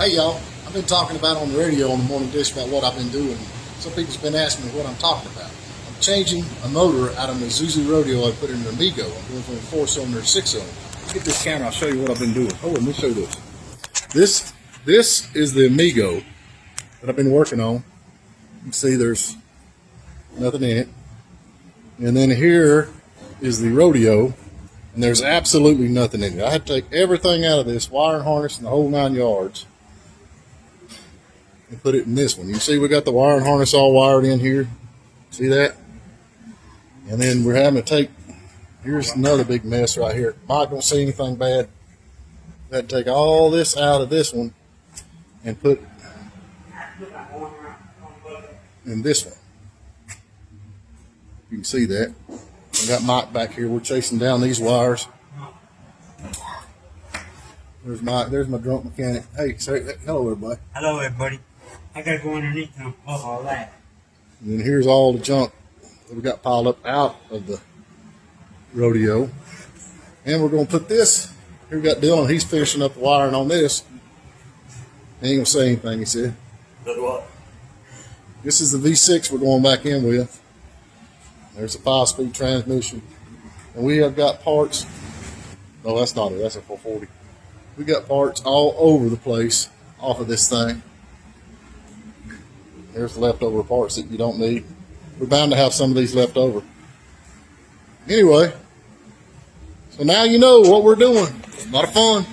Hey y'all, I've been talking about on the radio on the morning dish about what I've been doing. Some people's been asking me what I'm talking about. I'm changing a motor out of my Zuzu Rodeo I put in an Amigo. I'm going from a 4-cylinder to 6-cylinder. Let's get this camera, I'll show you what I've been doing. Oh, let me show you this. This is the Amigo that I've been working on. You can see there's nothing in it. And then here is the Rodeo, and there's absolutely nothing in it. I had to take everything out of this, wire and harness and the whole 9 yards, and put it in this one. You see we got the wire and harness all wired in here. See that? And then we're having to take, here's another big mess right here. Mike don't see anything bad. We had to take all this out of this one and put in this one. You can see that. I got Mike back here. We're chasing down these wires. There's Mike. There's my drunk mechanic. Hey, say hello, everybody. Hello, everybody. I gotta go underneath and off all that. And then here's all the junk that we got piled up out of the Rodeo. And we're going to put this. Here we got Dylan. He's finishing up the wiring on this. He ain't going to say anything, he said. What? This is the V6 we're going back in with. There's a 5-speed transmission. And we have got parts. No, that's not it. That's a 440. We got parts all over the place off of this thing. There's leftover parts that you don't need. We're bound to have some of these left over. Anyway, so now you know what we're doing. It's a lot of fun.